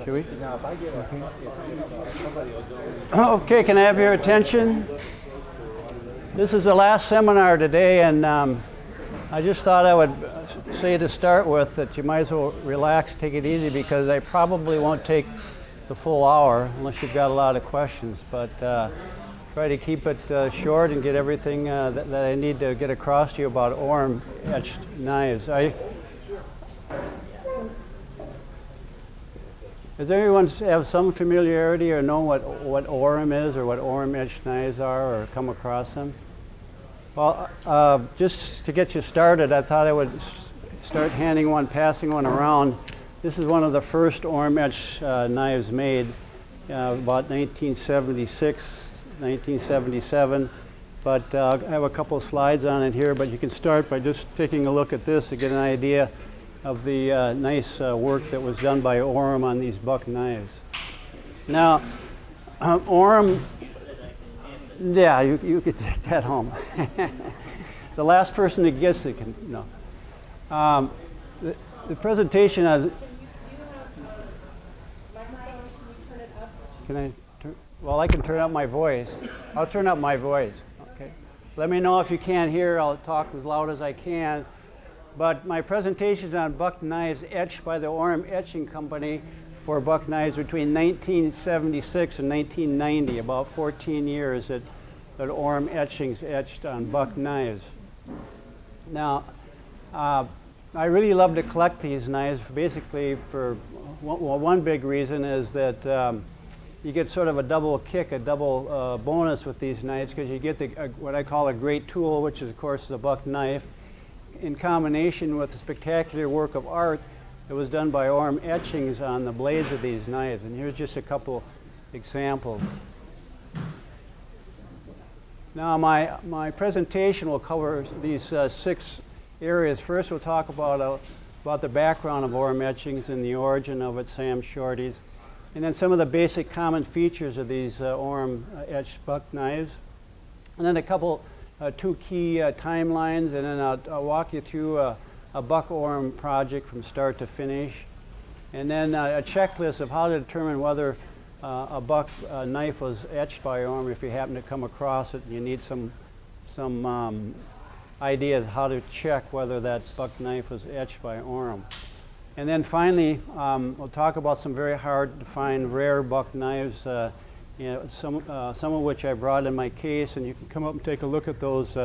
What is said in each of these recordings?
Should we? Okay, can I have your attention? This is the last seminar today, and I just thought I would say to start with that you might as well relax, take it easy, because I probably won't take the full hour unless you've got a lot of questions, but try to keep it short and get everything that I need to get across to you about Aurum Etched knives. Does everyone have some familiarity or know what Aurum is or what Aurum Etched knives are or come across them? Well, just to get you started, I thought I would start passing one around. This is one of the first Aurum Etched knives made, about 1976, 1977. But I have a couple of slides on it here, but you can start by just taking a look at this to get an idea of the nice work that was done by Aurum on these buck knives. Now, Aurum, yeah, you could take that home. The last person that gets it can, no. The presentation has, can I turn, well, I can turn up my voice. I'll turn up my voice, okay? Let me know if you can't hear, I'll talk as loud as I can. But my presentation is on buck knives etched by the Aurum Etching Company for buck knives between 1976 and 1990, about 14 years that Aurum Etchings etched on buck knives. Now, I really love to collect these knives, basically for one big reason is that you get sort of a double kick, a double bonus with these knives, because you get what I call a great tool, which is, of course, the buck knife, in combination with the spectacular work of art that was done by Aurum Etchings on the blades of these knives. And here's just a couple examples. Now my presentation will cover these 6 areas. First we'll talk about the background of Aurum Etchings and the origin of its Sam Shorties. And then some of the basic common features of these Aurum Etched buck knives. And then a couple 2 key timelines, and then I'll walk you through a buck Aurum project from start to finish, and then a checklist of how to determine whether a buck knife was etched by Aurum. If you happen to come across it, you need some ideas how to check whether that buck knife was etched by Aurum. And then finally, we'll talk about some very hard to find rare buck knives. Some of which I brought in my case, and you can come up and take a look at those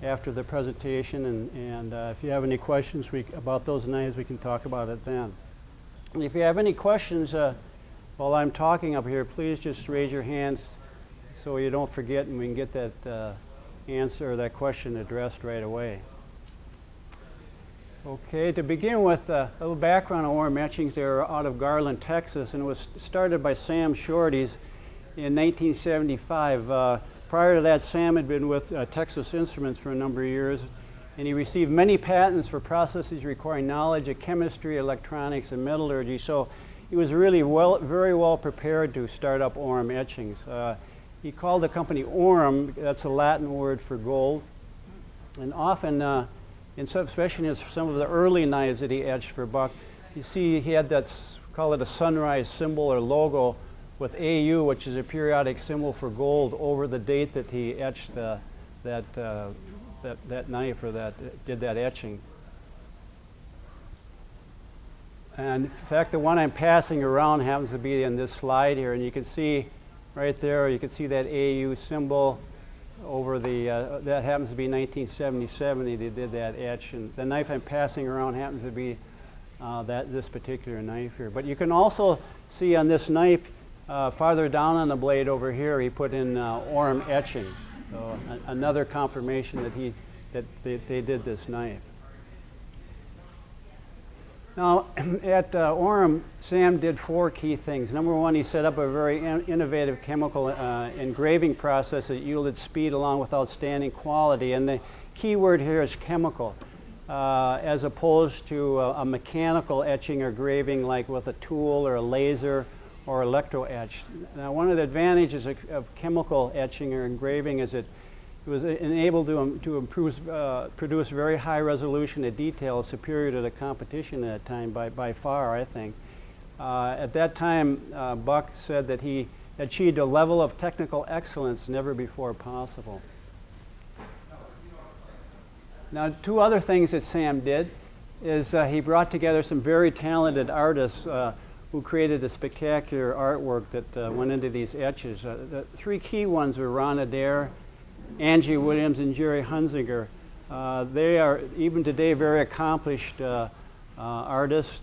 after the presentation, and if you have any questions about those knives, we can talk about it then. And if you have any questions while I'm talking up here, please just raise your hands so you don't forget, and we can get that answer, that question addressed right away. Okay, to begin with, a little background on Aurum Etchings. They're out of Garland, Texas, and it was started by Sam Shorties in 1975. Prior to that, Sam had been with Texas Instruments for a number of years, and he received many patents for processes requiring knowledge of chemistry, electronics, and metallurgy. So he was really very well prepared to start up Aurum Etchings. He called the company Aurum, that's a Latin word for gold, and often, especially in some of the early knives that he etched for buck, you see he had that, call it a sunrise symbol or logo, with AU, which is a periodic symbol for gold, over the date that he etched that knife or did that etching. And in fact, the one I'm passing around happens to be in this slide here, and you can see right there, you can see that AU symbol over that happens to be 1977 they did that etch, and the knife I'm passing around happens to be this particular knife here. But you can also see on this knife, farther down on the blade over here, he put in Aurum Etchings, so another confirmation that they did this knife. Now, at Aurum, Sam did 4 key things. Number 1, he set up a very innovative chemical engraving process that yielded speed along with outstanding quality. And the key word here is chemical, as opposed to a mechanical etching or engraving like with a tool or a laser or electro etch. Now, one of the advantages of chemical etching or engraving is it was enabled to produce very high resolution of detail, superior to the competition at that time by far, I think. At that time, Buck said that he achieved a level of technical excellence never before possible. Now, two other things that Sam did is he brought together some very talented artists who created a spectacular artwork that went into these etches. The three key ones were Ron Adair, Angie Williams, and Jerry Hunzinger. They are, even today, very accomplished artists.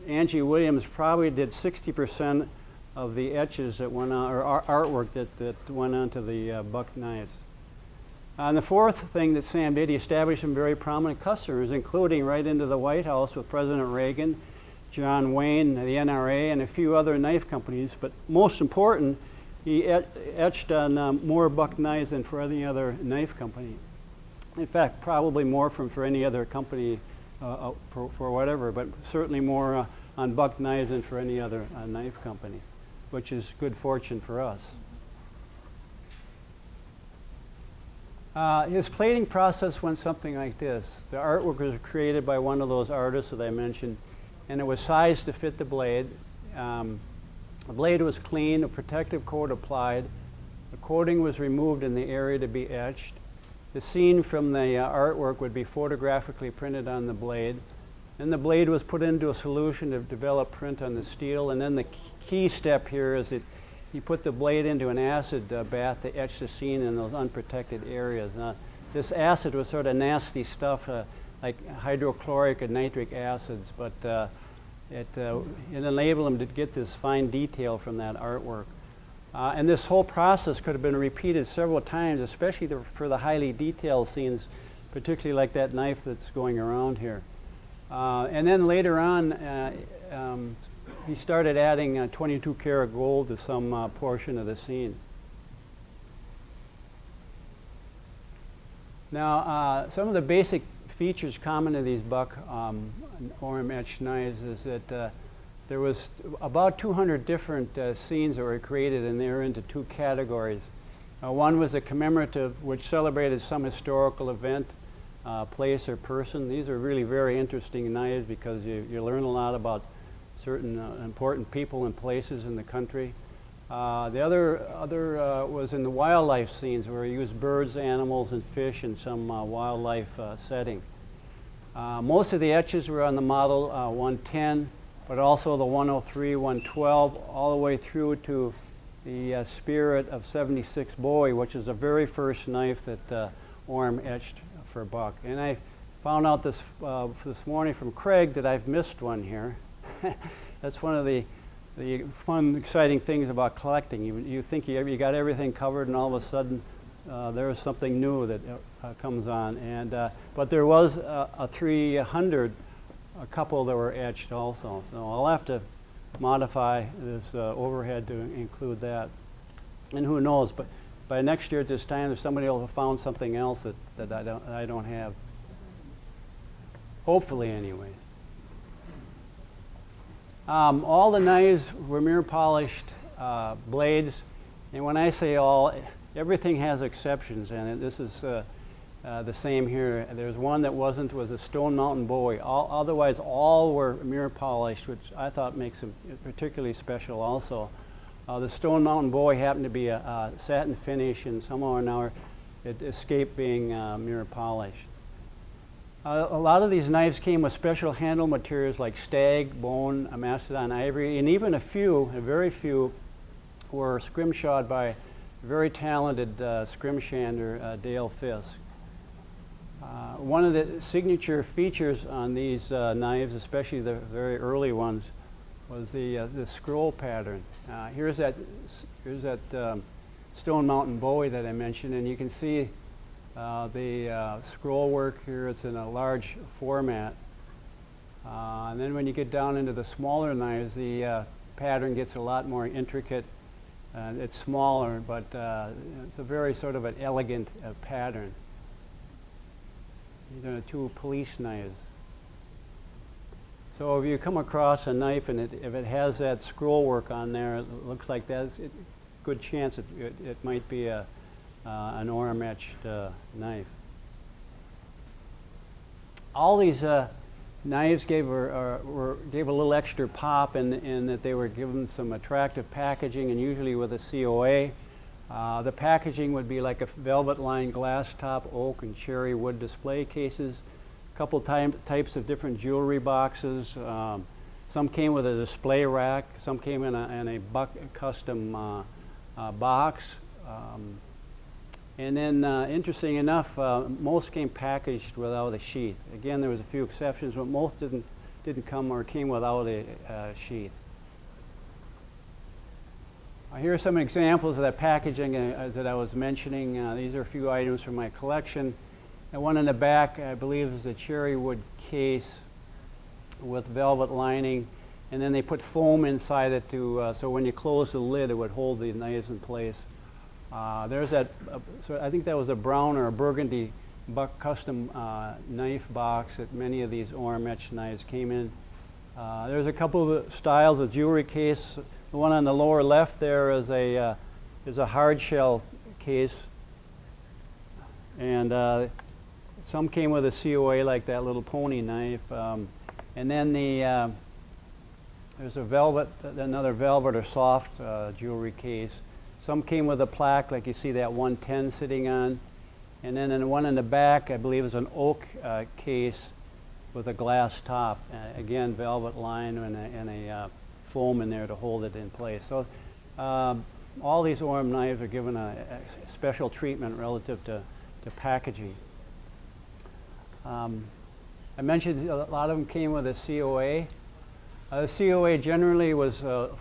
Angie Williams probably did 60% of the etches that went on, or artwork that went onto the Buck knives. And the fourth thing that Sam did, he established some very prominent customers, including right into the White House with President Reagan, John Wayne, the NRA, and a few other knife companies. But most important, he etched on more Buck knives than for any other knife company. In fact, probably more for any other company for whatever, but certainly more on Buck knives than for any other knife company, which is good fortune for us. His plating process went something like this. The artwork was created by one of those artists that I mentioned, and it was sized to fit the blade. The blade was clean, a protective coat applied. The coating was removed in the area to be etched. The scene from the artwork would be photographically printed on the blade. Then the blade was put into a solution to develop print on the steel, and then the key step here is that he put the blade into an acid bath to etch the scene in those unprotected areas. Now, this acid was sort of nasty stuff, like hydrochloric and nitric acids, but it enabled him to get this fine detail from that artwork. And this whole process could have been repeated several times, especially for the highly detailed scenes, particularly like that knife that's going around here. And then later on, he started adding 22 karat gold to some portion of the scene. Now, some of the basic features common to these Buck Aurum Etched knives is that there was about 200 different scenes that were created, and they were into two categories. One was a commemorative, which celebrated some historical event, place, or person. These are really very interesting knives because you learn a lot about certain important people and places in the country. The other was in the wildlife scenes where he used birds, animals, and fish in some wildlife setting. Most of the etches were on the model 110, but also the 103, 112, all the way through to the Spirit of 76 Bowie, which is the very first knife that Aurum etched for Buck. And I found out this morning from Craig that I've missed one here. That's one of the fun, exciting things about collecting. You think you got everything covered, and all of a sudden there's something new that comes on. And but there was a 300, a couple that were etched also. So I'll have to modify this overhead to include that. And who knows? But by next year at this time, if somebody will have found something else that I don't have. Hopefully, anyway. All the knives were mirror polished blades, and when I say all, everything has exceptions, and this is the same here. There's one that wasn't, was a Stone Mountain Bowie. Otherwise, all were mirror polished, which I thought makes them particularly special also. The Stone Mountain Bowie happened to be a satin finish, and somehow or another it escaped being mirror polished. A lot of these knives came with special handle materials like stag, bone, mastodon, ivory, and even a very few, were scrimshawed by very talented scrimshander Dale Fisk. One of the signature features on these knives, especially the very early ones, was the scroll pattern. Here's that Stone Mountain Bowie that I mentioned, and you can see the scroll work here. It's in a large format. And then when you get down into the smaller knives, the pattern gets a lot more intricate. It's smaller, but it's a very sort of an elegant pattern. These are two police knives. So if you come across a knife and if it has that scroll work on there, it looks like that's a good chance it might be an Aurum etched knife. All these Knives gave a little extra pop in that they were given some attractive packaging, and usually with a COA. The packaging would be like a velvet-lined glass top, oak and cherry wood display cases, a couple types of different jewelry boxes. Some came with a display rack, some came in a Buck custom box. And then, interesting enough, most came packaged without a sheath. Again, there was a few exceptions, but most didn't come or came without a sheath. Here are some examples of that packaging that I was mentioning. These are a few items from my collection. And one in the back, I believe, is a cherry wood case with velvet lining, and then they put foam inside it to so when you close the lid, it would hold the knives in place. There's that. So I think that was a brown or a burgundy Buck custom knife box that many of these Aurum Etched knives came in. There's a couple of styles of jewelry case. The one on the lower left there is a hard shell case, and some came with a COA like that little pony knife. And then there's another velvet or soft jewelry case. Some came with a plaque, like you see that 110 sitting on. And then the one in the back, I believe, is an oak case with a glass top. Again, velvet line and a foam in there to hold it in place. So all these Aurum knives are given a special treatment relative to packaging. I mentioned a lot of them came with a COA. The COA generally was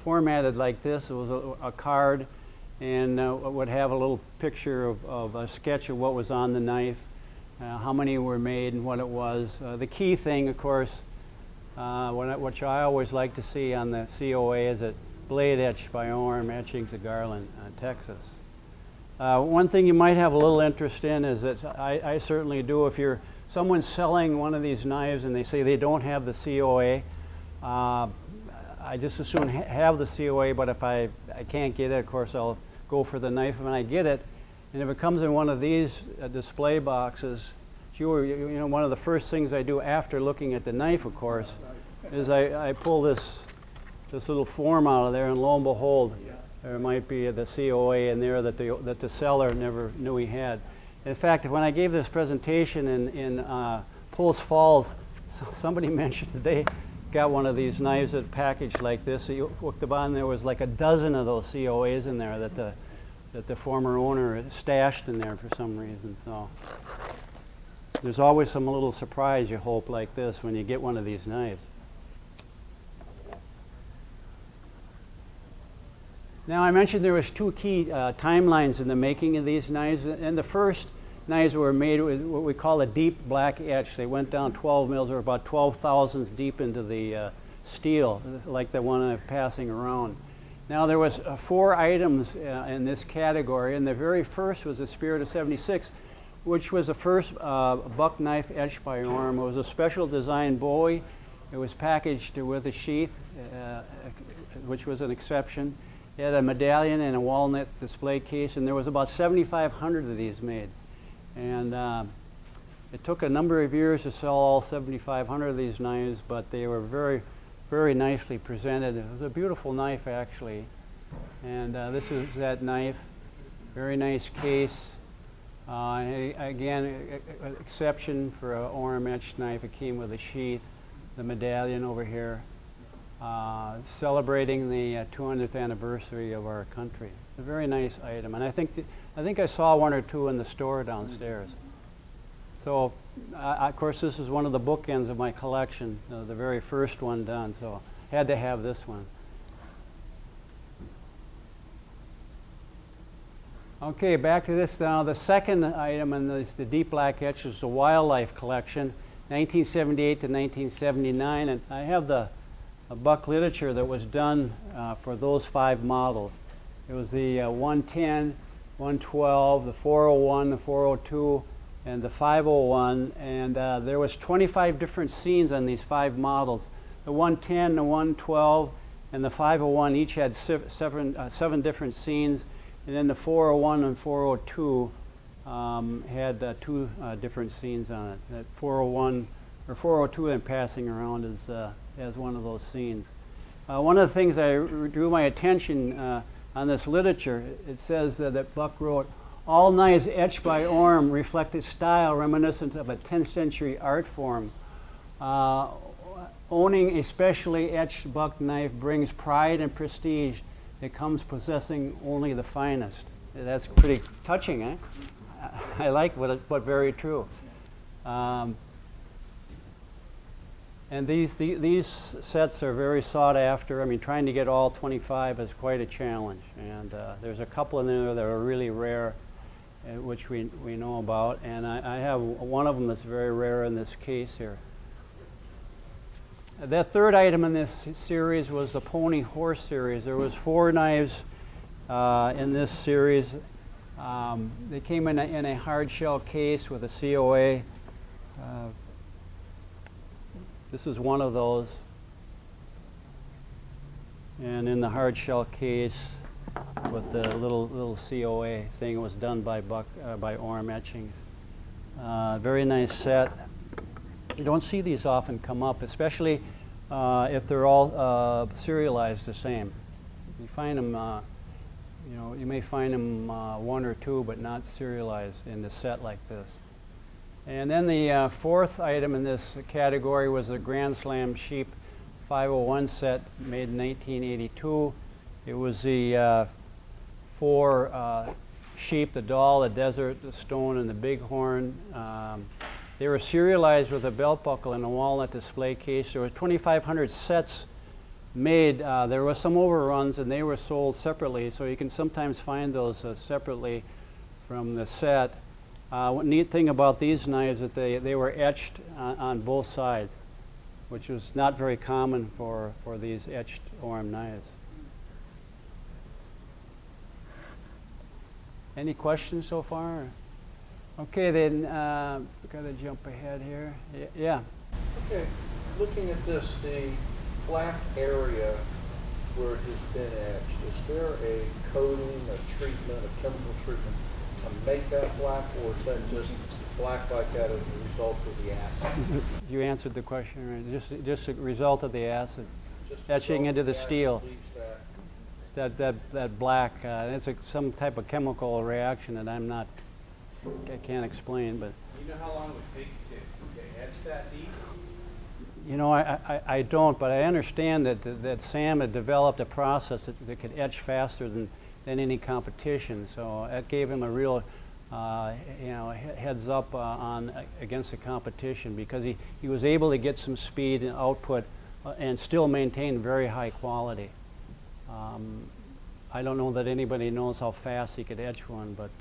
formatted like this. It was a card, and would have a little picture of a sketch of what was on the knife, how many were made and what it was. The key thing, of course, which I always like to see on the COA, is it blade etched by Aurum Etchings of Garland, Texas. One thing you might have a little interest in is that I certainly do, if someone's selling one of these knives and they say they don't have the COA, I just as soon have the COA, but if I can't get it, of course, I'll go for the knife when I get it. And if it comes in one of these display boxes, one of the first things I do after looking at the knife, of course, is I pull this little form out of there, and lo and behold, there might be the COA in there that the seller never knew he had. In fact, when I gave this presentation in Post Falls, somebody mentioned that they got one of these knives that packaged like this. So you looked upon, there was like a dozen of those COAs in there that the former owner stashed in there for some reason. So there's always some little surprise, you hope, like this when you get one of these knives. Now, I mentioned there was two key timelines in the making of these knives, and the first knives were made with what we call a deep black etch. They went down 12 mils, or about 12 thousandths deep into the steel, like the one I'm passing around. Now, there was 4 items in this category, and the very first was the Spirit of 76, which was the first buck knife etched by Aurum. It was a special design Bowie. It was packaged with a sheath, which was an exception. It had a medallion and a walnut display case, and there was about 7,500 of these made. And it took a number of years to sell all 7,500 of these knives, but they were very, very nicely presented. It was a beautiful knife, actually. And this is that knife. Very nice case. Again, exception for an Aurum Etched knife. It came with a sheath, the medallion over here, celebrating the 200th anniversary of our country. It's a very nice item, and I think I saw one or two in the store downstairs. So, of course, this is one of the bookends of my collection, the very first one done, so I had to have this one. Okay, back to this now. The second item in the deep black etch is the wildlife collection, 1978 to 1979, and I have the buck literature that was done for those 5 models. It was the 110, 112, the 401, the 402, and the 501, and there was 25 different scenes on these 5 models. The 110, the 112, and the 501 each had 7 different scenes, and then the 401 and 402 had 2 different scenes on it. That 401 or 402 and passing around as one of those scenes. One of the things I drew my attention on this literature, it says that Buck wrote, all knives etched by Aurum reflect a style reminiscent of a 10th century art form. Owning a specially etched Buck knife brings pride and prestige that comes possessing only the finest. That's pretty touching, eh? I like it, but very true. And these sets are very sought after. I mean, trying to get all 25 is quite a challenge. And there's a couple in there that are really rare, which we know about. And I have one of them that's very rare in this case here. The third item in this series was the Pony Horse series. There was 4 knives in this series. They came in a hard shell case with a COA. This is one of those. And in the hard shell case with the little COA saying it was done by Aurum Etchings. Very nice set. You don't see these often come up, especially if they're all serialized the same. You find them, you may find them 1 or 2, but not serialized in the set like this. And then the fourth item in this category was the Grand Slam Sheep 501 set made in 1982. It was the 4 sheep, the Doll, the Desert, the Stone, and the Bighorn. They were serialized with a belt buckle and a walnut display case. There were 2,500 sets made. There were some overruns, and they were sold separately, so you can sometimes find those separately from the set. One neat thing about these knives is that they were etched on both sides, which was not very common for these etched Aurum knives. Any questions so far? Okay, then got to jump ahead here. Yeah. Okay, looking at this, the black area where it has been etched, is there a coating, a treatment, a chemical treatment to make that black, or is that just black like that as a result of the acid? You answered the question right. Just a result of the acid Just etching into the steel. That. That black. It's some type of chemical reaction that I can't explain, but. Do you know how long it would take to etch that deep? You know, I don't, but I understand that Sam had developed a process that could etch faster than any competition. So that gave him a real, heads up against the competition, because he was able to get some speed and output and still maintain very high quality. I don't know that anybody knows how fast he could etch one, but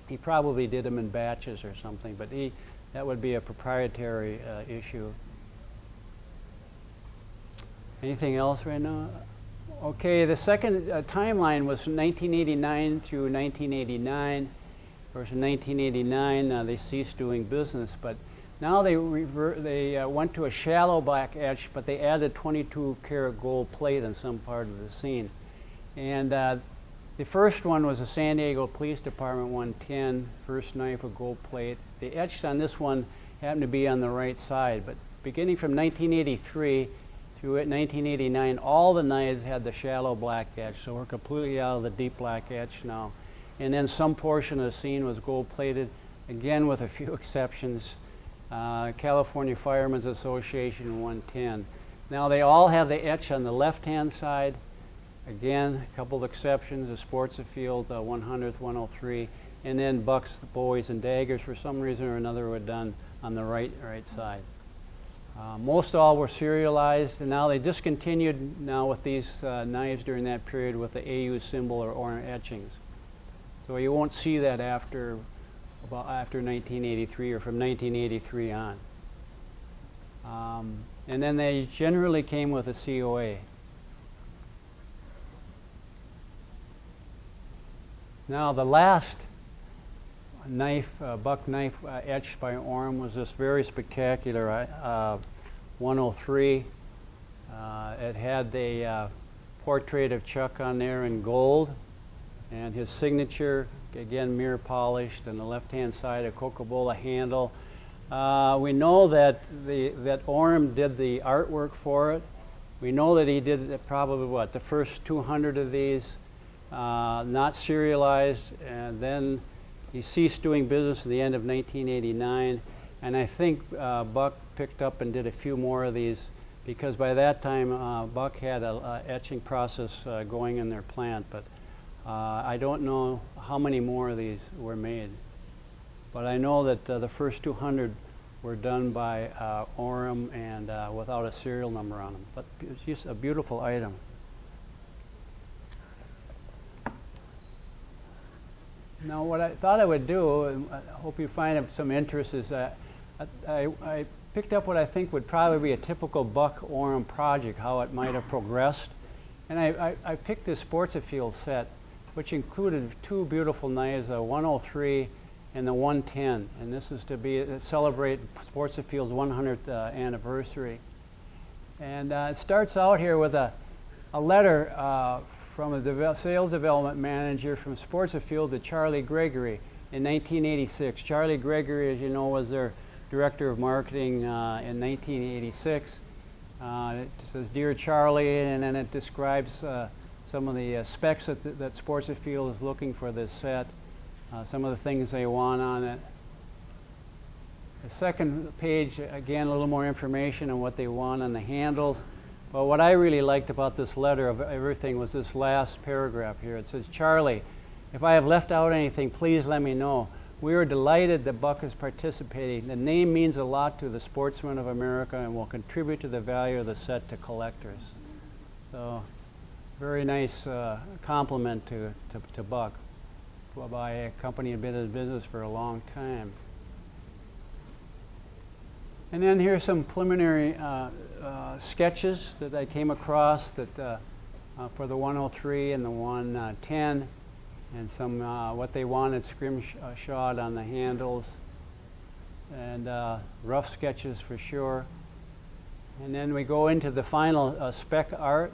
he probably did them in batches or something. But that would be a proprietary issue. Anything else right now? Okay, the second timeline was from 1989 through 1989. Of course, in 1989, they ceased doing business, but now they went to a shallow black etch, but they added 22 karat gold plate on some part of the scene. And the first one was the San Diego Police Department 110, first knife with gold plate. The etched on this one happened to be on the right side, but beginning from 1983 through 1989, all the knives had the shallow black etch, so we're completely out of the deep black etch now. And then some portion of the scene was gold plated, again with a few exceptions. California Firemen's Association 110. Now they all have the etch on the left-hand side. Again, a couple of exceptions, the Sports Afield 100th, 103, and then Bucks, Bowies, and Daggers, for some reason or another, were done on the right side. Most all were serialized, and now they discontinued now with these knives during that period with the AU symbol or Aurum etchings. So you won't see that after 1983 or from 1983 on. And then they generally came with a COA. Now the last knife, buck knife etched by Aurum was this very spectacular 103. It had the portrait of Chuck on there in gold, and his signature, again mirror polished, on the left-hand side a Coca-Cola handle. We know that Aurum did the artwork for it. We know that he did probably the first 200 of these, not serialized, and then he ceased doing business at the end of 1989. And I think Buck picked up and did a few more of these, because by that time Buck had a etching process going in their plant, but I don't know how many more of these were made. But I know that the first 200 were done by Aurum and without a serial number on them. But it's just a beautiful item. Now what I thought I would do, and I hope you find of some interest, is I picked up what I think would probably be a typical Buck Aurum project, how it might have progressed. And I picked this Sports-A-Field set, which included two beautiful knives, a 103 and the 110. And this is to celebrate Sports-A-Field's 100th anniversary. And it starts out here with a letter from a sales development manager from Sports-A-Field to Charlie Gregory in 1986. Charlie Gregory, as you know, was their director of marketing in 1986. It says, "Dear Charlie," and then it describes some of the specs that Sports-A-Field is looking for this set, some of the things they want on it. The second page, again, a little more information on what they want on the handles. But what I really liked about this letter of everything was this last paragraph here. It says, "Charlie, if I have left out anything, please let me know. We are delighted that Buck is participating. The name means a lot to the sportsmen of America and will contribute to the value of the set to collectors." So, very nice compliment to Buck by a company that had been in business for a long time. And then here's some preliminary sketches that I came across that for the 103 and the 110, and some what they wanted scrimshot on the handles, and rough sketches for sure. And then we go into the final spec art,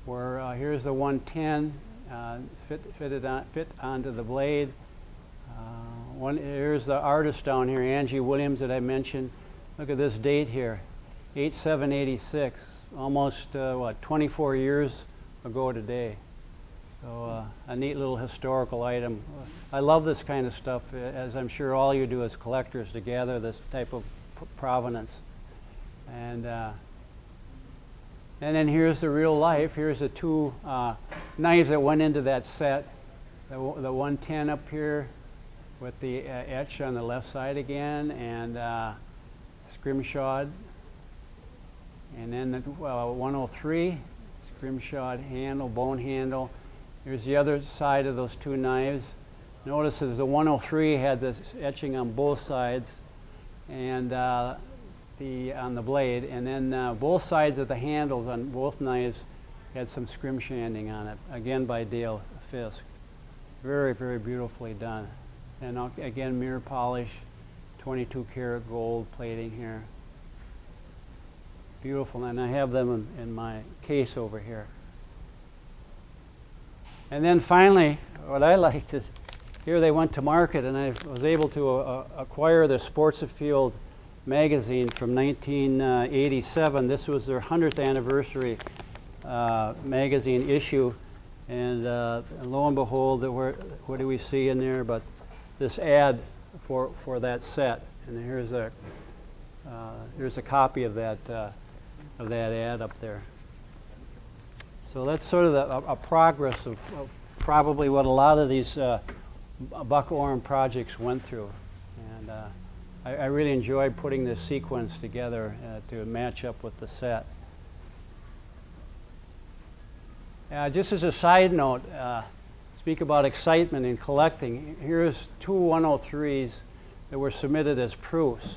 where here's the 110 fit onto the blade. Here's the artist down here, Angie Williams, that I mentioned. Look at this date here, 8/7/86, almost 24 years ago today. So a neat little historical item. I love this kind of stuff, as I'm sure all you do as collectors, to gather this type of provenance. And then here's the real life. Here's the two knives that went into that set. The 110 up here with the etch on the left side again, and scrimshod. And then the 103, scrimshod handle, bone handle. Here's the other side of those two knives. Notice that the 103 had this etching on both sides, and on the blade, and then both sides of the handles on both knives had some scrimshanding on it, again by Dale Fisk. Very, very beautifully done. And again, mirror polish, 22 karat gold plating here. Beautiful, and I have them in my case over here. And then finally, what I liked is, here they went to market, and I was able to acquire the Sports-A-Field magazine from 1987. This was their 100th anniversary magazine issue, and lo and behold, what do we see in there but this ad for that set? And here's a copy of that ad up there. So that's sort of a progress of probably what a lot of these Buck Aurum projects went through. And I really enjoyed putting this sequence together to match up with the set. Just as a side note, speak about excitement in collecting. Here's two 103s that were submitted as proofs.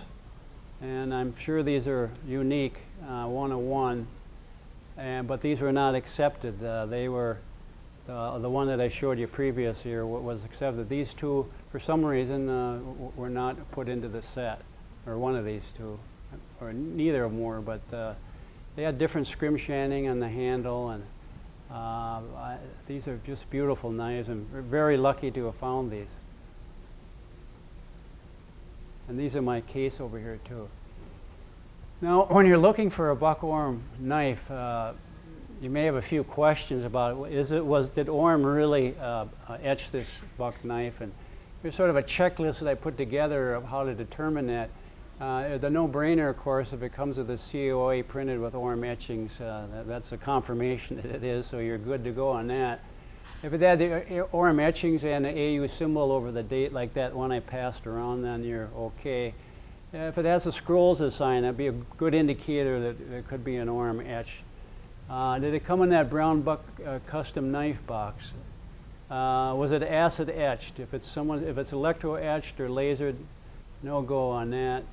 And I'm sure these are unique, 101. But these were not accepted. They were, the one that I showed you previous year was accepted. These two, for some reason, were not put into the set, or one of these two, or neither of them were, but they had different scrimshanding on the handle, and these are just beautiful knives, and we're very lucky to have found these. And these are my case over here too. Now, when you're looking for a buck Aurum knife, you may have a few questions about did Aurum really etch this buck knife? And there's sort of a checklist that I put together of how to determine that. The no-brainer, of course, if it comes with a COA printed with Aurum etchings, that's a confirmation that it is, so you're good to go on that. If it had the Aurum etchings and the AU symbol over the date like that one I passed around, then you're okay. If it has the scrolls sign, that'd be a good indicator that it could be an Aurum etch. Did it come in that brown buck custom knife box? Was it acid etched? If it's electro etched or lasered, no go on that.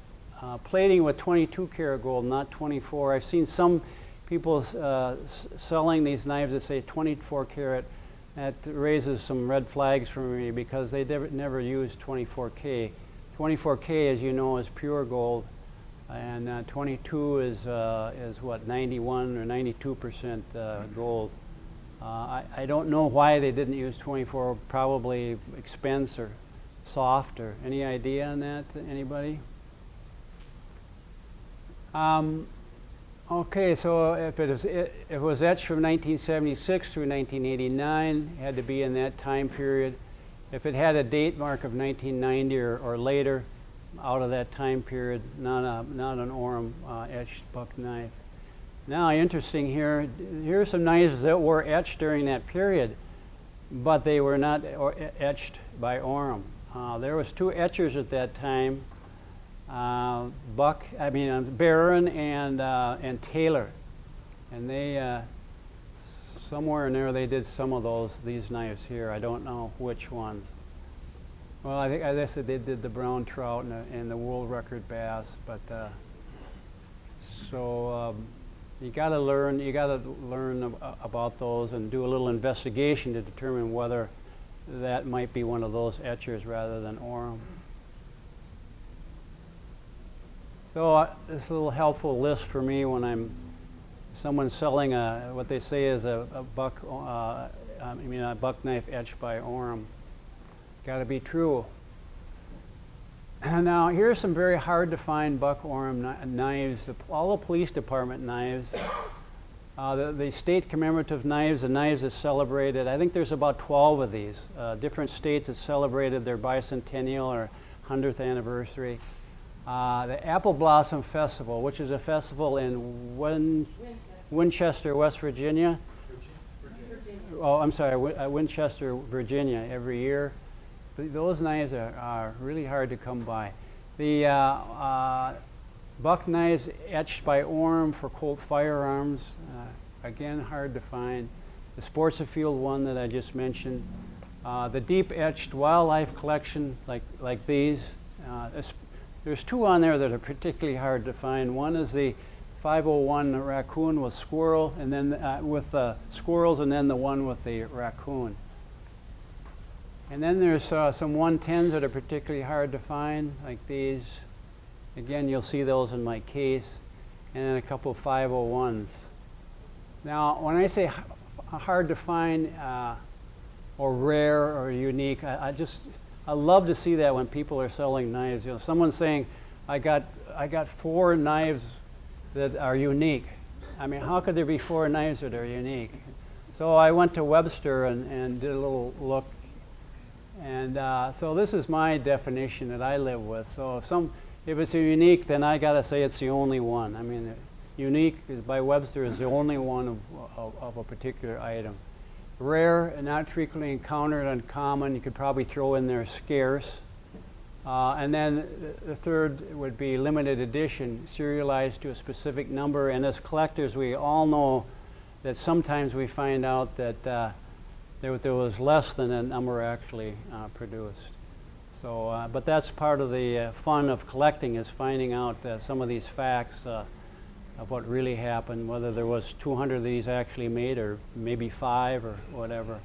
Plating with 22 karat gold, not 24. I've seen some people selling these knives that say 24 karat. That raises some red flags for me because they never use 24K. 24K, as you know, is pure gold, and 22 is what, 91 or 92% gold. I don't know why they didn't use 24. Probably expense or soft, or any idea on that? Anybody? Okay, so if it was etched from 1976 through 1989, it had to be in that time period. If it had a date mark of 1990 or later, out of that time period, not an Aurum etched buck knife. Now, interesting here. Here are some knives that were etched during that period, but they were not etched by Aurum. There was two etchers at that time. Barron and Taylor, and they somewhere in there they did some of these knives here. I don't know which ones. Well, I think, as I said, they did the brown trout and the world record bass. But you got to learn about those and do a little investigation to determine whether that might be one of those etchers rather than Aurum. So this is a little helpful list for me when someone's selling what they say is a buck knife etched by Aurum. Got to be true. Now here's some very hard to find buck Aurum knives. All the police department knives, the state commemorative knives, the knives that celebrated. I think there's about 12 of these. Different states that celebrated their bicentennial or 100th anniversary. The Apple Blossom Festival, which is a festival in Winchester, West Virginia. Oh, I'm sorry, Winchester, Virginia, every year. Those knives are really hard to come by. The buck knives etched by Aurum for Colt firearms, again, hard to find. The Sports Afield one that I just mentioned. The deep etched wildlife collection, like these. There's two on there that are particularly hard to find. One is the 501 raccoon with squirrel, and then with the squirrels, and then the one with the raccoon. And then there's some 110s that are particularly hard to find, like these. Again, you'll see those in my case, and then a couple of 501s. Now, when I say hard to find or rare or unique, I love to see that when people are selling knives. You know, someone's saying, I got 4 knives that are unique. I mean, how could there be 4 knives that are unique? So I went to Webster and did a little look. And so this is my definition that I live with. So if it's a unique, then I got to say it's the only one. I mean, unique by Webster is the only one of a particular item. Rare and not frequently encountered, uncommon, you could probably throw in there scarce. And then the third would be limited edition, serialized to a specific number. And as collectors, we all know that sometimes we find out that there was less than a number actually produced. So, but that's part of the fun of collecting, is finding out some of these facts of what really happened, whether there was 200 of these actually made, or maybe 5 or whatever.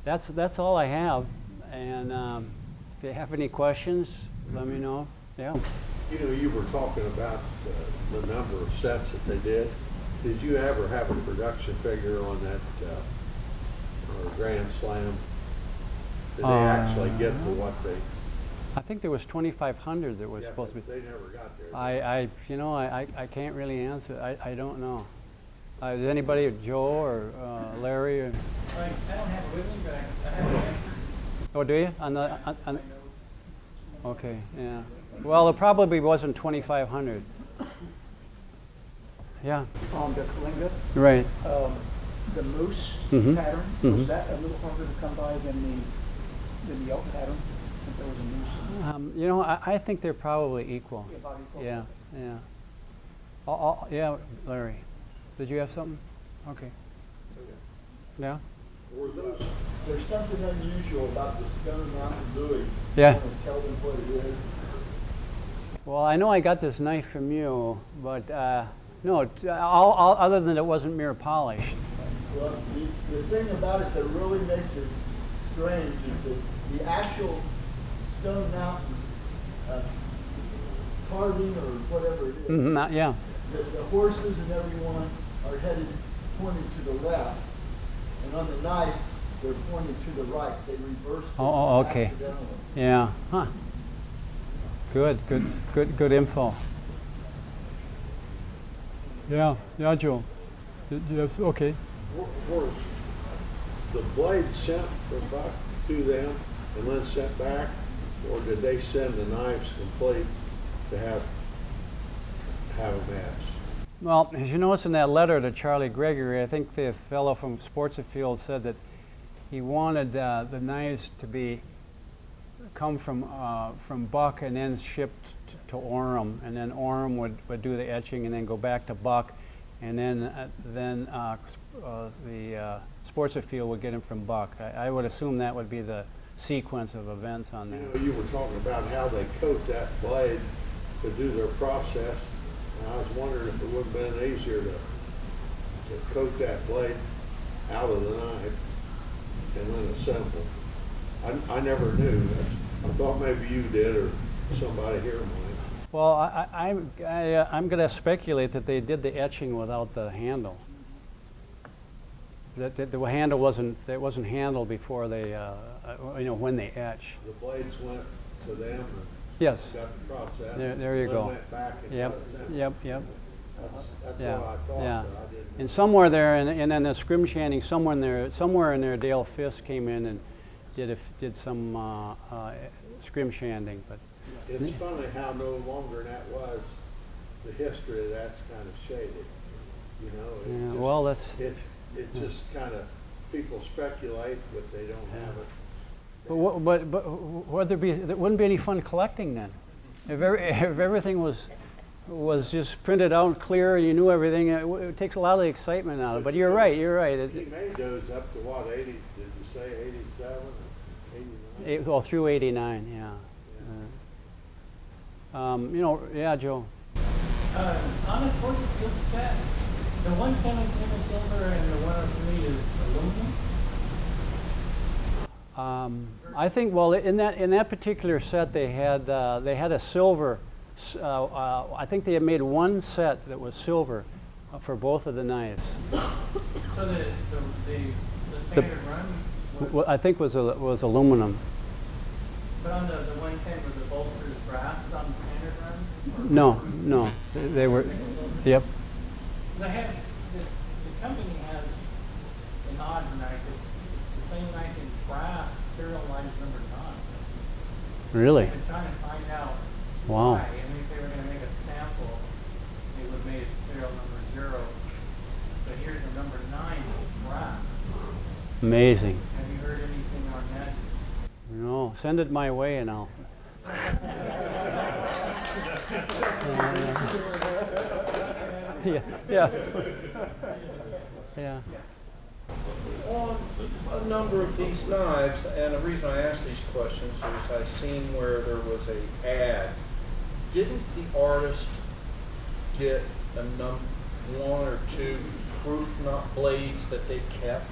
That's all I have. And if you have any questions, let me know. Yeah. You know, you were talking about the number of sets that they did. Did you ever have a production figure on that Grand Slam? Did they actually get to what they? I think there was 2,500 that was Yeah, supposed to but be. they never got there. I can't really answer. I don't know. Is anybody, Joe or Larry? Or? I don't have it with me, but I have an answer. Oh, do you? Okay, yeah. Well, it probably wasn't 2,500. Yeah. On the Kalinga, Right. the moose Mhm. pattern, Mhm. was that a little harder to come by than the elk pattern? If there was a moose? I think they're probably equal. Yeah, about equal. Yeah, yeah. Yeah, Larry. Did you have something? Okay. Yeah? Were those? There's something unusual about the Stone Mountain Louis. Yeah. Want to tell them what it is? Well, I know I got this knife from you, but no, all other than it wasn't mirror polished. Well, the thing about it that really makes it strange is that the actual Stone Mountain carving or whatever it is, Yeah. the horses and everyone are headed pointing to the left, and on the knife they're pointing to the right. They reversed it Okay. accidentally. Yeah. Huh. Good info. Yeah, Joe. Okay. Was the blade sent from back to them and then sent back, or did they send the knives complete to have a match? Well, as you notice in that letter to Charlie Gregory, I think the fellow from Sportsfield said that he wanted the knives to come from Buck and then shipped to Aurum, and then Aurum would do the etching and then go back to Buck, and then the Sportsfield would get them from Buck. I would assume that would be the sequence of events on that. You were talking about how they coat that blade to do their process, and I was wondering if it would have been easier to coat that blade out of the knife and then assemble. I never knew. I thought maybe you did or somebody here might. Well, I'm going to speculate that they did the etching without the handle. That the handle wasn't handled before they when they etch. The blades went to them and Yes. got the process. There you then go. Went back and Yep. got it sent. Yep. That's Yeah. what I thought, Yeah. but I didn't. And somewhere there, and then the scrim shanding, somewhere in there, Dale Fisk came in and did some scrim shanding, but. It's funny how no longer that was, the history of that's kind of shaded, you know? It Yeah, just- well, that's. It just kind of, people speculate, but they don't have it. But there wouldn't be any fun collecting then. If everything was just printed out clear, you knew everything. It takes a lot of the excitement out of it. But you're right. He made those up to what, 80, did you say 87 or 89? Well, through '89, yeah. Yeah, Joe. On this Sportsfield set, the 117 is silver and the 103 is aluminum. I think, well, in that particular set, they had a silver. I think they had made one set that was silver for both of the knives. So the standard run, I think was aluminum. but on the 110 was the bolsters brass on the standard run? No, they were. Yep. I have, the company has an odd knife. It's the same knife in brass, serial lines number 9. Really? I've been trying to find out Wow. why. I mean, if they were going to make a sample, they would have made it serial number 0. But here's the number 9 in brass. Amazing. Have you heard anything on that? No, send it my way and I'll. Yeah. On a number of these knives, and the reason I ask these questions is I seen where there was a ad. Didn't the artist get one or two proof knot blades that they kept?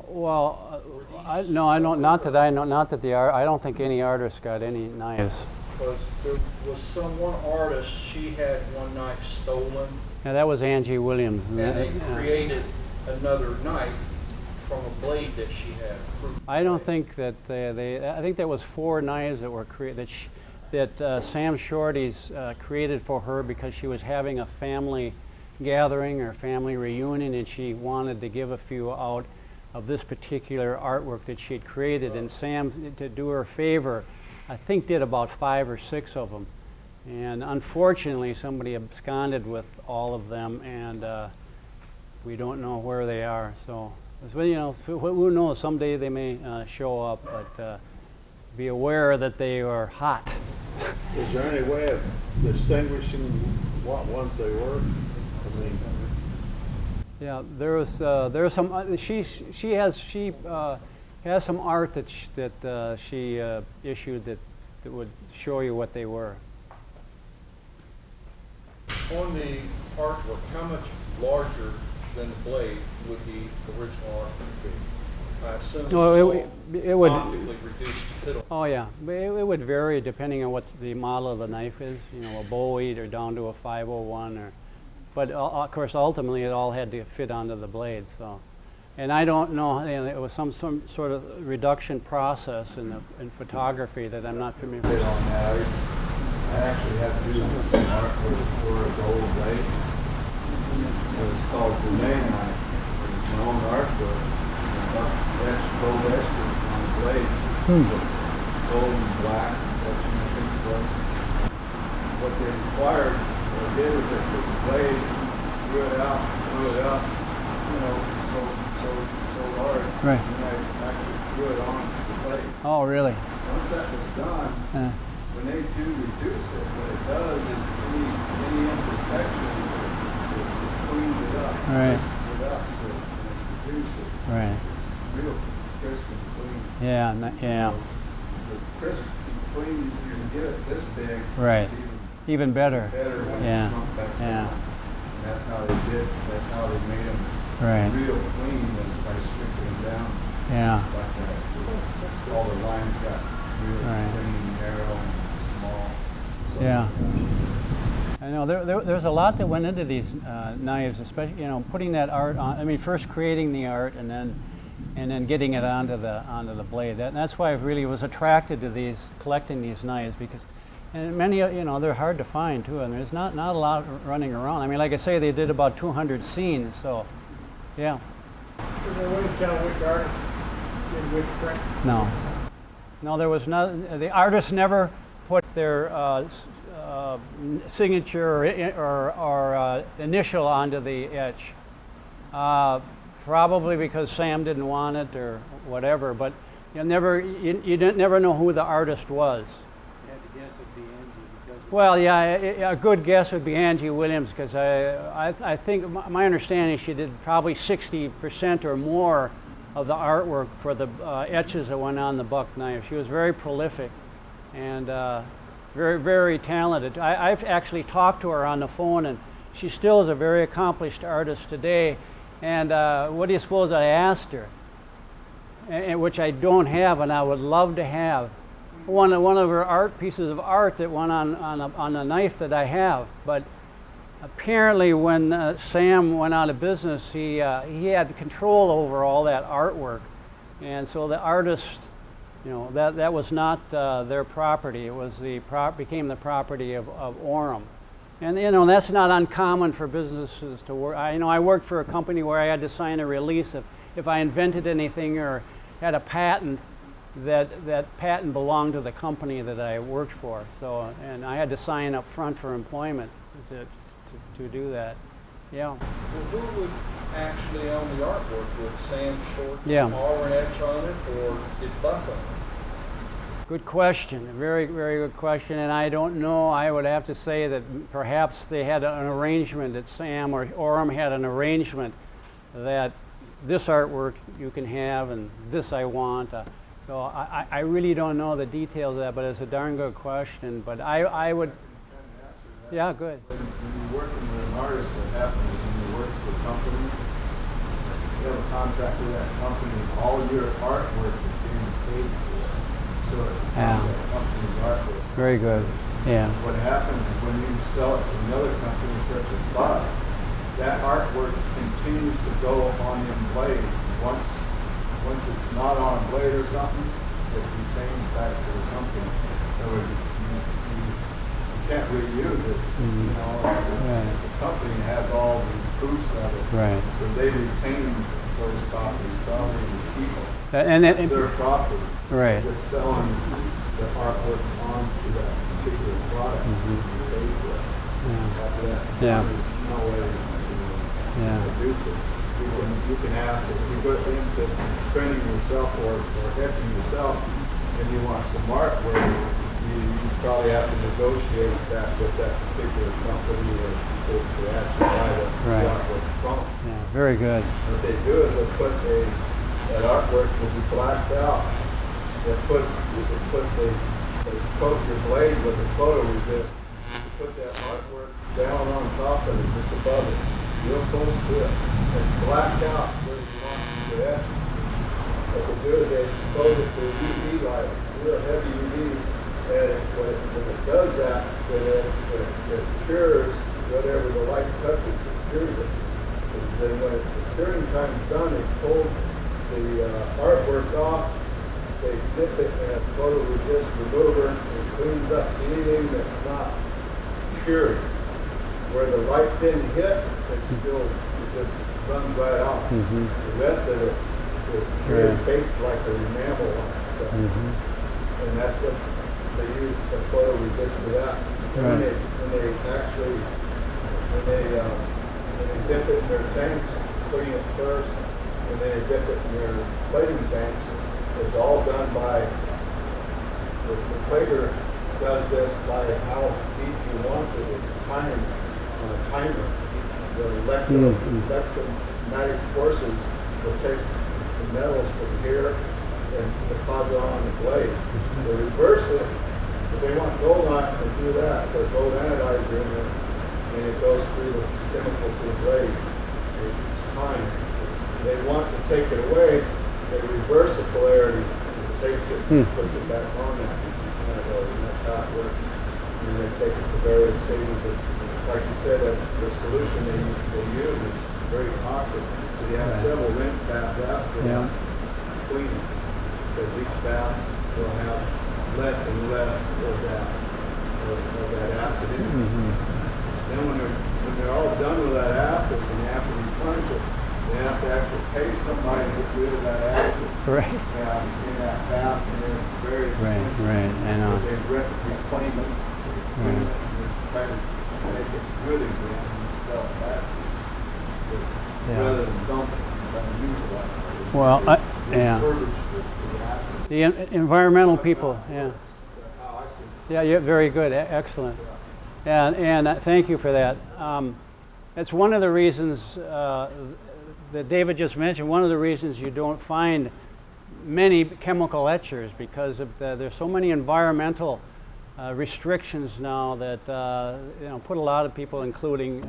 Well, I don't. Not that I know. Not that I don't think any artist got any knives. Because there was one artist, she had one knife stolen, Yeah, that was Angie Williams. and they created another knife from a blade that she had. I don't think that I think that was 4 knives that were created, that Sam Shorty's created for her because she was having a family gathering or family reunion, and she wanted to give a few out of this particular artwork that she had created. And Sam, to do her a favor, I think did about 5 or 6 of them. And unfortunately, somebody absconded with all of them, and we don't know where they are. So, you know, who knows? Someday they may show up, but be aware that they are hot. Is there any way of distinguishing what ones they were? I mean, yeah, there's some. She has some art that she issued that would show you what they were. On the artwork, how much larger than the blade would the original artwork be? I assume No, it's it would. optically reduced to fiddle. Oh yeah, but it would vary depending on what the model of the knife is. You know, a bowie or down to a 501, or. But of course, ultimately, it all had to fit onto the blade. So, and I don't know. You know, it was some sort of reduction process in photography that I'm not familiar with. On that, I actually had to do some art for a gold blade. It was called Gourmet Knife. It's my own artwork. That's gold esters on the blade. Gold and black. That's what I think it was. What they required, what I did was I took the blade, drew it out, you know, so large. Right. And I actually drew it on the blade. Oh, really? Once that was done, when they do reduce it, what it does is any imperfection, it cleans it up, Right. crisps it up, so when it's reduced, Right. it's real crisp and clean. Yeah. Yeah. The crisp and clean, you can get it this big, Right. it's Even better. better when Yeah. it's shrunk back Yeah. down. And that's how they made them Right. real clean by stripping them down Yeah. like that. All the lines got real Right. clean, narrow, and small. So, Yeah. I know there's a lot that went into these knives, especially putting that art on. I mean, first creating the art and then getting it onto the blade. That's why I really was attracted to collecting these knives, because and many they're hard to find too, and there's not a lot running around. I mean, like I say, they did about 200 scenes, so yeah. Is there a way to tell which artist did which print? No, there was not. The artists never put their signature or initial onto the etch. Probably because Sam didn't want it or whatever. But you never know who the artist was. You had to guess it'd be Angie because. Well, yeah, a good guess would be Angie Williams, because I think my understanding she did probably 60% or more of the artwork for the etches that went on the buck knife. She was very prolific and very, very talented. I've actually talked to her on the phone, and she still is a very accomplished artist today. And what do you suppose I asked her? And which I don't have, and I would love to have. One of her pieces of art that went on a knife that I have. But apparently when Sam went out of business, he had control over all that artwork. And so the artist, that was not their property. It was became the property of Aurum. And that's not uncommon for businesses to work. I worked for a company where I had to sign a release if I invented anything or had a patent, that patent belonged to the company that I worked for. So, and I had to sign up front for employment to do that. Yeah. Well, who would actually own the artwork? Would Sam Short, Yeah. Aurum Etched on it, or did Buck own it? Good question. A very, very good question. And I don't know. I would have to say that perhaps they had an arrangement that Sam or Aurum had an arrangement that this artwork you can have and this I want. So I really don't know the details of that, but it's a darn good question. But I would, yeah, good. When you're working with an artist, what happens is when you work for a company, you have a contract with that company, all your artwork is being paid for. So it's Yeah. that company's artwork. Very good. Yeah. What happens is when you sell it to another company such as Buck, that artwork continues to go on them blades. Once once it's not on a blade or something, it retains back to the company. So you can't reuse it. You know, Right. the company has all the proofs of it. Right. So they retain those copies, probably to keep them. And It's their property. right. Just selling the artwork onto that particular product. Pay for it. After that, Yeah. there's no way to Yeah. produce it. You can ask if you go into printing yourself or etching yourself and you want some artwork, you probably have to negotiate that with that particular company or to actually buy the Right. artwork from. Yeah. Very good. What they do is they put that artwork will be blacked out. You can put the coat your blade with the photoresist. You put that artwork down on top of it, just above it, real close to it, and blacked out where you want to etch. What they do is they expose it to UV light, real heavy UVs, and when it does that, it cures whatever the light touches, it cures it. And then when the curing time's done, they pull the artwork off, they dip it in a photoresist remover, and it cleans up anything that's not cured. Where the light didn't hit, it just runs right off. The rest of it is cured baked like the enamel on stuff. And that's what they use the photoresist for that. And when they dip it in their tanks, clean it first, and then they dip it in their plating tanks, it's all done by, the plater does this by how deep he wants it. It's timed on a timer. The electromagnetic forces will take the metals from here and deposit on the blade. They reverse it. If they want gold on it, they do that. There's gold anodizer in there, and it goes through the chemical to the blade. It's timed. If they want to take it away, they reverse the polarity. It takes it and puts it back on that. And that's how it works. And they take it to various stages of, like you said, the solution they use is very toxic. So you have several rinse baths after cleaning. Because each bath will have less and less of that acid in it. Then when they're all done with that acid and you have to replenish it, they have to actually pay somebody to get rid of that acid in that bath, and then it's very expensive. I know. Because they reclaim it, and try to make it good again and sell it back. Rather than dump it and try to use it like that. Well, Refurbish the acid. the environmental people, How I see it. Yeah, very good, excellent. And thank you for that. It's one of the reasons that David just mentioned, one of the reasons you don't find many chemical etchers, because of there's so many environmental restrictions now that put a lot of people, including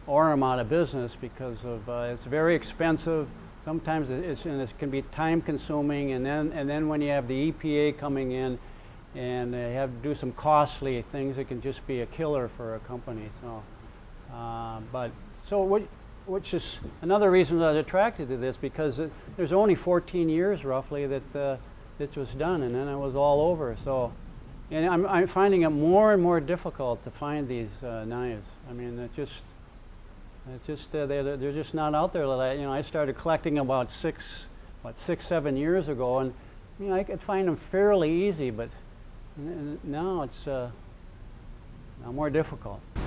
Aurum, out of business because of it's very expensive. Sometimes it can be time consuming, and then when you have the EPA coming in and they have to do some costly things, it can just be a killer for a company. So, which is another reason that I was attracted to this, because there's only 14 years roughly that this was done, and then it was all over. So, and I'm finding it more and more difficult to find these knives. I mean, they're just not out there. I started collecting about 6-7 years ago, and I could find them fairly easy, but now it's now more difficult. Can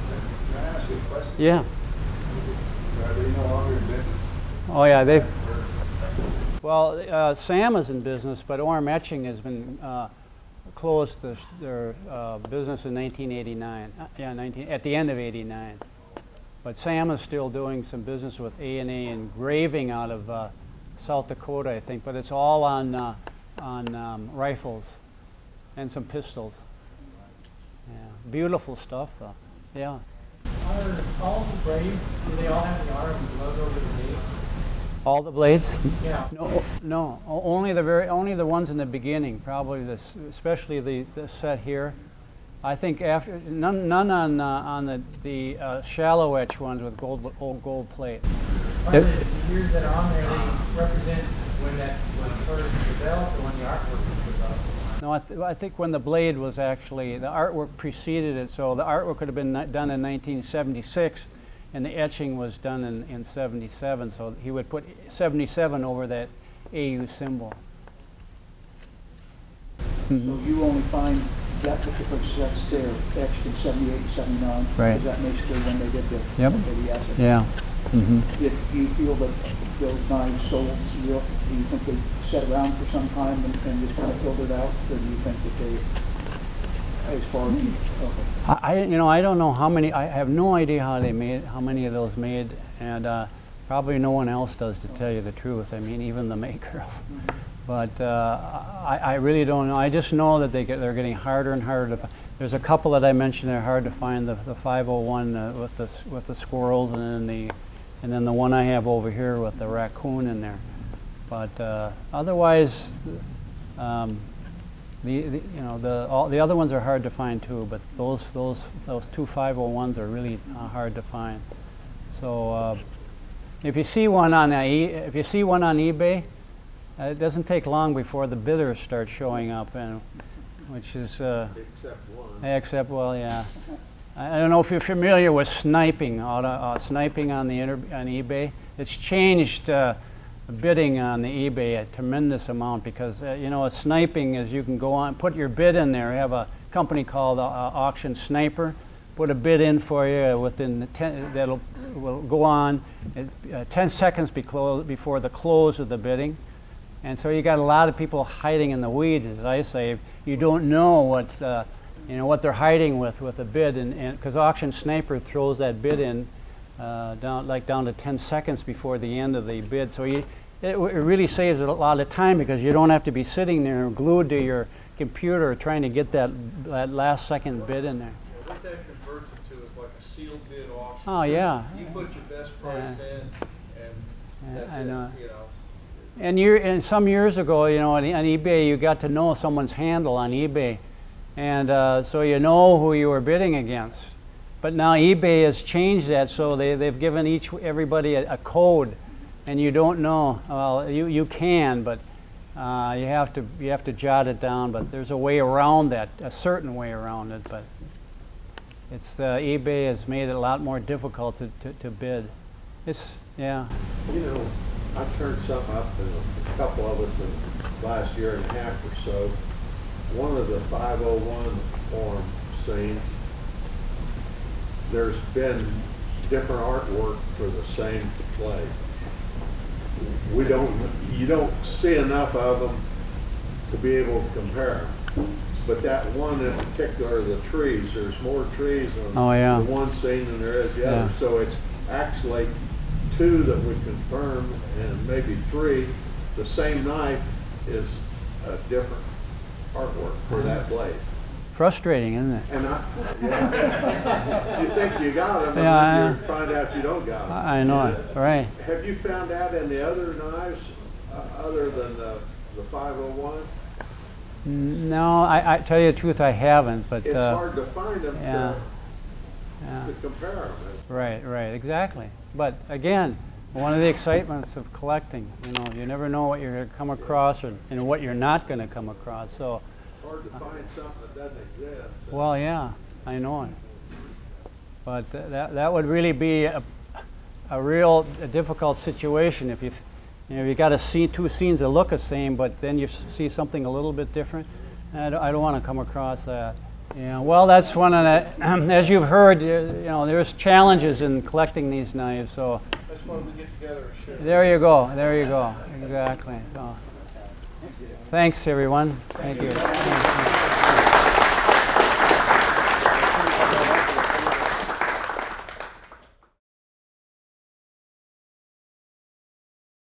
I ask you a question? Yeah. Are they no longer in business? Oh yeah, well, Sam is in business, but Aurum Etching has been closed their business in 1989. At the end of '89. But Sam is still doing some business with A&A Engraving out of South Dakota, I think. But it's all on rifles and some pistols. Yeah, beautiful stuff, though. Yeah. Are all the blades, do they all have the Aurum logo over the date? All the blades? Yeah. No. Only the ones in the beginning. Probably especially the set here. I think after none on the shallow etch ones with old gold plate. The years that are on there, they represent when that No, I think when the blade was actually, the artwork preceded it, so the artwork could have been done in 1976, and the etching was done in 77, so he would put 77 over that AU symbol. So you only find that particular set there etched in 78 and 79? Right. Because that makes clear when they did the Yep. the acid. Yeah. Do you feel that those knives sold real? Do you think they sat around for some time and just kind of filtered out, or do you think that they, as far as okay? I don't know how many. I have no idea how they made, how many of those made, and probably no one else does, to tell you the truth. I mean, even the maker. But I really don't know. I just know that they're getting harder and harder to. There's a couple that I mentioned that are hard to find. The 501 with the squirrels, and then the one I have over here with the raccoon in there. But otherwise, all the other ones are hard to find too. But those two 501s are really hard to find. So if you see one on eBay, it doesn't take long before the bidders start showing up, and which is Except one. except, well, yeah. I don't know if you're familiar with sniping sniping on eBay. It's changed bidding on the eBay a tremendous amount, because sniping is you can go on, put your bid in there. We have a company called Auction Sniper, put a bid in for you within the will go on 10 seconds before the close of the bidding. And so you got a lot of people hiding in the weeds, as I say. You don't know what they're hiding with a bid, and because Auction Sniper throws that bid in down to 10 seconds before the end of the bid. So it really saves a lot of time, because you don't have to be sitting there glued to your computer trying to get that last second bid in there. Yeah, what that converts it to is like a sealed bid auction. Oh yeah. You put your best price in, and that's I know. it. And some years ago, on eBay, you got to know someone's handle on eBay, and so you know who you were bidding against. But now eBay has changed that, so they've given everybody a code, and you don't know. Well, you can, but you have to jot it down. But there's a way around that, a certain way around it. But eBay has made it a lot more difficult to bid. Yeah. I turned something up, and a couple of us in the last year and a half or so. One of the 501 Aurum scenes, there's been different artwork for the same blade. You don't see enough of them to be able to compare them. But that one in particular, the trees, there's more trees on the one scene than there is the other. So it's actually two that would confirm, and maybe three. The same knife is a different artwork for that blade. Frustrating, isn't it? And you think you got them, Yeah, and then you find out you don't got them. I know it, right. Have you found out in the other knives, other than the 501? No, I tell you the truth, I haven't. But It's hard to find them to compare them. Right, exactly. But again, one of the excitements of collecting, you never know what you're going to come across, and what you're not going to come across. So It's hard to find something that doesn't exist. well, yeah, I know it. But that would really be a real difficult situation if you got to see two scenes that look the same, but then you see something a little bit different. I don't want to come across that. Yeah, well, that's one of the, as you've heard, there's challenges in collecting these knives. So That's why we get together and share. there you go, exactly. So, thanks everyone. Thank you.